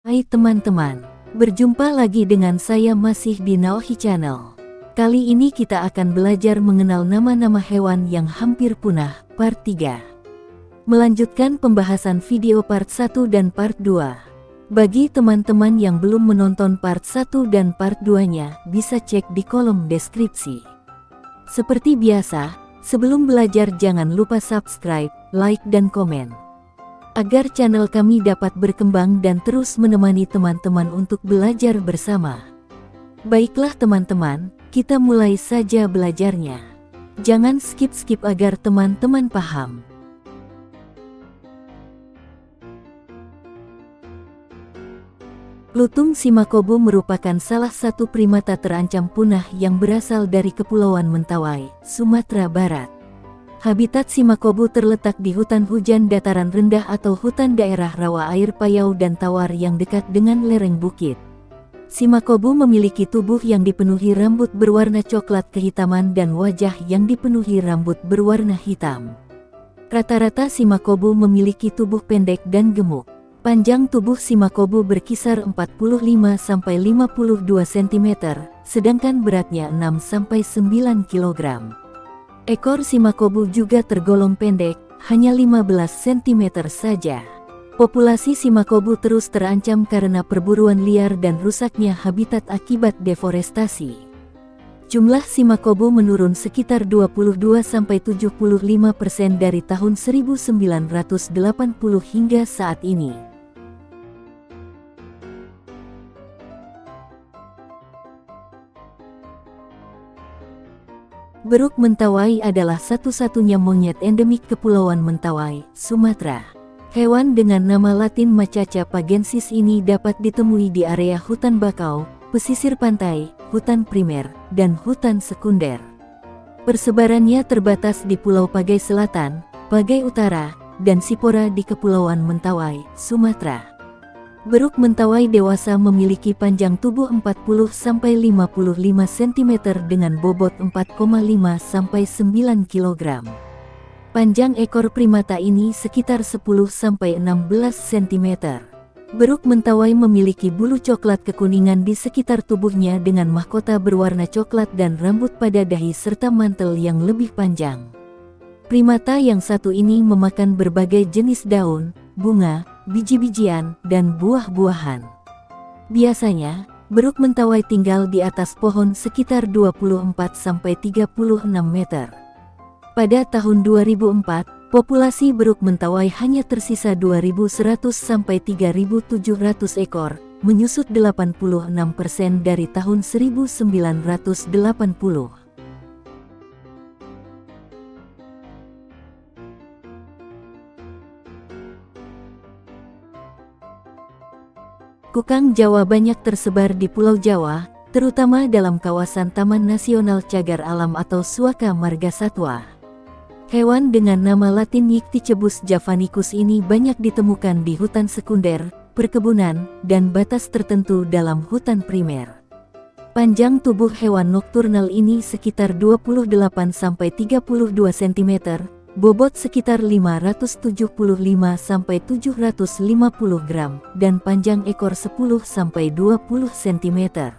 Hai teman-teman, berjumpa lagi dengan saya masih di Naohi Channel. Kali ini kita akan belajar mengenal nama-nama hewan yang hampir punah, part 3. Melanjutkan pembahasan video part 1 dan part 2. Bagi teman-teman yang belum menonton part 1 dan part 2-nya, bisa cek di kolom deskripsi. Seperti biasa, sebelum belajar jangan lupa subscribe, like dan komen, agar channel kami dapat berkembang dan terus menemani teman-teman untuk belajar bersama. Baiklah teman-teman, kita mulai saja belajarnya. Jangan skip-skip agar teman-teman paham. Lutung Simakobo merupakan salah satu primata terancam punah yang berasal dari Kepulauan Mentawai, Sumatera Barat. Habitat Simakobo terletak di hutan hujan dataran rendah atau hutan daerah rawa air payau dan tawar yang dekat dengan lereng bukit. Simakobo memiliki tubuh yang dipenuhi rambut berwarna coklat kehitaman dan wajah yang dipenuhi rambut berwarna hitam. Rata-rata Simakobo memiliki tubuh pendek dan gemuk. Panjang tubuh Simakobo berkisar 45-52 cm, sedangkan beratnya 6-9 kg. Ekor Simakobo juga tergolong pendek, hanya 15 cm saja. Populasi Simakobo terus terancam karena perburuan liar dan rusaknya habitat akibat deforestasi. Jumlah Simakobo menurun sekitar 22-75% dari tahun 1980 hingga saat ini. Beruk Mentawai adalah satu-satunya monyet endemik Kepulauan Mentawai, Sumatera. Hewan dengan nama latin Macaca pagensis ini dapat ditemui di area hutan bakau, pesisir pantai, hutan primer, dan hutan sekunder. Persebarannya terbatas di Pulau Pagai Selatan, Pagai Utara, dan Sipora di Kepulauan Mentawai, Sumatera. Beruk Mentawai dewasa memiliki panjang tubuh 40-55 cm dengan bobot 4,5-9 kg. Panjang ekor primata ini sekitar 10-16 cm. Beruk Mentawai memiliki bulu coklat kekuningan di sekitar tubuhnya dengan mahkota berwarna coklat dan rambut pada dahi serta mantel yang lebih panjang. Primata yang satu ini memakan berbagai jenis daun, bunga, biji-bijian, dan buah-buahan. Biasanya, beruk Mentawai tinggal di atas pohon sekitar 24-36 meter. Pada tahun 2004, populasi beruk Mentawai hanya tersisa 2.100-3.700 ekor, menyusut 86% dari tahun 1980. Kukang Jawa banyak tersebar di Pulau Jawa, terutama dalam kawasan Taman Nasional Cagar Alam atau Suaka Marga Satwa. Hewan dengan nama latin Nycticebus javanicus ini banyak ditemukan di hutan sekunder, perkebunan, dan batas tertentu dalam hutan primer. Panjang tubuh hewan nokturnal ini sekitar 28-32 cm, bobot sekitar 575-750 gram, dan panjang ekor 10-20 cm.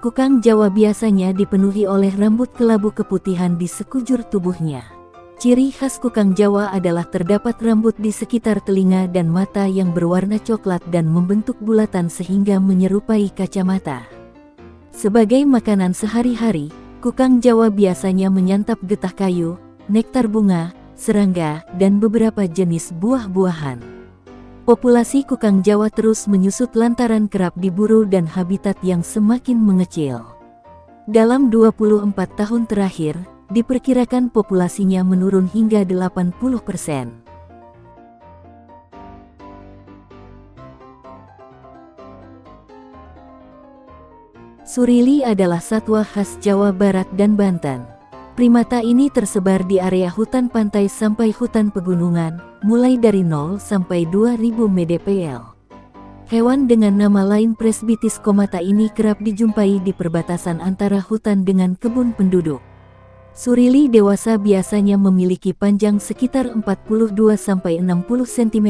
Kukang Jawa biasanya dipenuhi oleh rambut kelabu keputihan di sekujur tubuhnya. Ciri khas kukang Jawa adalah terdapat rambut di sekitar telinga dan mata yang berwarna coklat dan membentuk bulatan sehingga menyerupai kacamata. Sebagai makanan sehari-hari, kukang Jawa biasanya menyantap getah kayu, nektar bunga, serangga, dan beberapa jenis buah-buahan. Populasi kukang Jawa terus menyusut lantaran kerap diburu dan habitat yang semakin mengecil. Dalam 24 tahun terakhir, diperkirakan populasinya menurun hingga 80%. Surili adalah satwa khas Jawa Barat dan Banten. Primata ini tersebar di area hutan pantai sampai hutan pegunungan, mulai dari 0 sampai 2000 mdpl. Hewan dengan nama lain Presbytis comata ini kerap dijumpai di perbatasan antara hutan dengan kebun penduduk. Surili dewasa biasanya memiliki panjang sekitar 42-60 cm,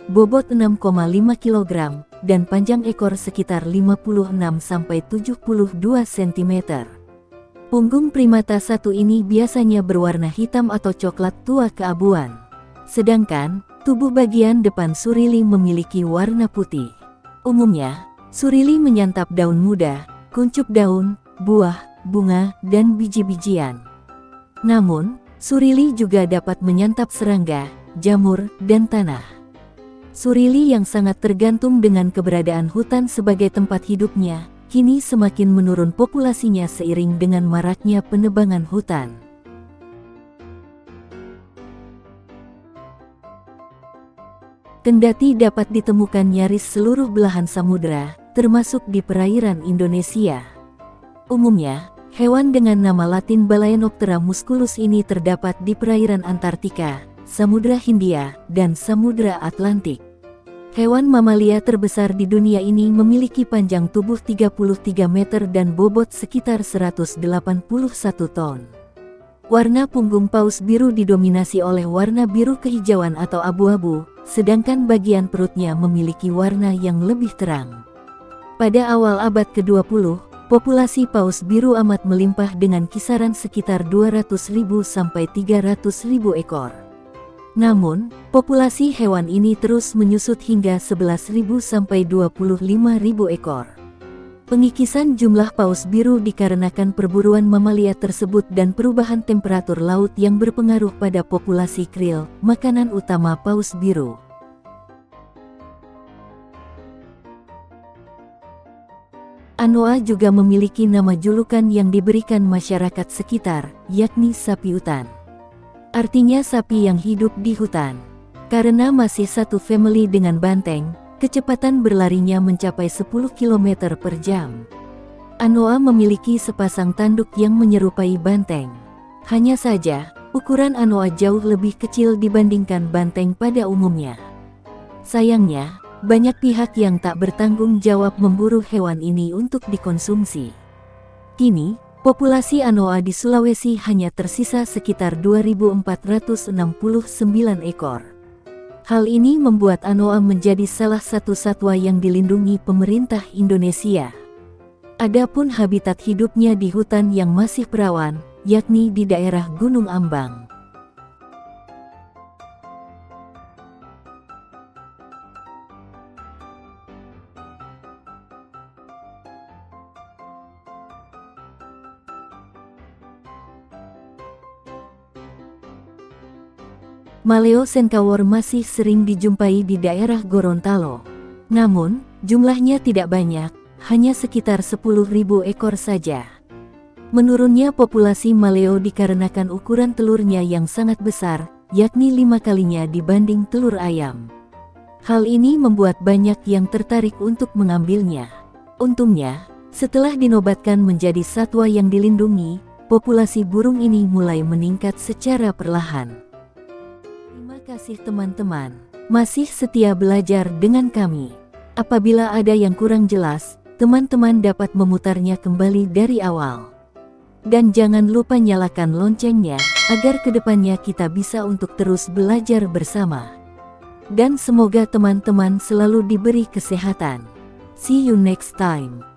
bobot 6,5 kg, dan panjang ekor sekitar 56-72 cm. Punggung primata satu ini biasanya berwarna hitam atau coklat tua keabuan. Sedangkan, tubuh bagian depan surili memiliki warna putih. Umumnya, surili menyantap daun muda, kuncup daun, buah, bunga, dan biji-bijian. Namun, surili juga dapat menyantap serangga, jamur, dan tanah. Surili yang sangat tergantung dengan keberadaan hutan sebagai tempat hidupnya, kini semakin menurun populasinya seiring dengan maraknya penebangan hutan. Kendati dapat ditemukan nyaris seluruh belahan samudera, termasuk di perairan Indonesia. Umumnya, hewan dengan nama latin Balaenoptera musculus ini terdapat di perairan Antartika, Samudra Hindia, dan Samudra Atlantik. Hewan mamalia terbesar di dunia ini memiliki panjang tubuh 33 meter dan bobot sekitar 181 ton. Warna punggung paus biru didominasi oleh warna biru kehijauan atau abu-abu, sedangkan bagian perutnya memiliki warna yang lebih terang. Pada awal abad ke-20, populasi paus biru amat melimpah dengan kisaran sekitar 200.000 sampai 300.000 ekor. Namun, populasi hewan ini terus menyusut hingga 11.000 sampai 25.000 ekor. Pengikisan jumlah paus biru dikarenakan perburuan mamalia tersebut dan perubahan temperatur laut yang berpengaruh pada populasi krill, makanan utama paus biru. Anoa juga memiliki nama julukan yang diberikan masyarakat sekitar, yakni sapi hutan. Artinya sapi yang hidup di hutan. Karena masih satu family dengan banteng, kecepatan berlarinya mencapai 10 km per jam. Anoa memiliki sepasang tanduk yang menyerupai banteng. Hanya saja, ukuran anoa jauh lebih kecil dibandingkan banteng pada umumnya. Sayangnya, banyak pihak yang tak bertanggung jawab memburu hewan ini untuk dikonsumsi. Kini, populasi anoa di Sulawesi hanya tersisa sekitar 2.469 ekor. Hal ini membuat anoa menjadi salah satu satwa yang dilindungi pemerintah Indonesia. Adapun habitat hidupnya di hutan yang masih perawan, yakni di daerah Gunung Ambang. Maleo senkawor masih sering dijumpai di daerah Gorontalo. Namun, jumlahnya tidak banyak, hanya sekitar 10.000 ekor saja. Menurunnya populasi maleo dikarenakan ukuran telurnya yang sangat besar, yakni 5 kalinya dibanding telur ayam. Hal ini membuat banyak yang tertarik untuk mengambilnya. Untungnya, setelah dinobatkan menjadi satwa yang dilindungi, populasi burung ini mulai meningkat secara perlahan. Terima kasih teman-teman, masih setia belajar dengan kami. Apabila ada yang kurang jelas, teman-teman dapat memutarnya kembali dari awal. Dan jangan lupa nyalakan loncengnya, agar kedepannya kita bisa untuk terus belajar bersama. Dan semoga teman-teman selalu diberi kesehatan. See you next time.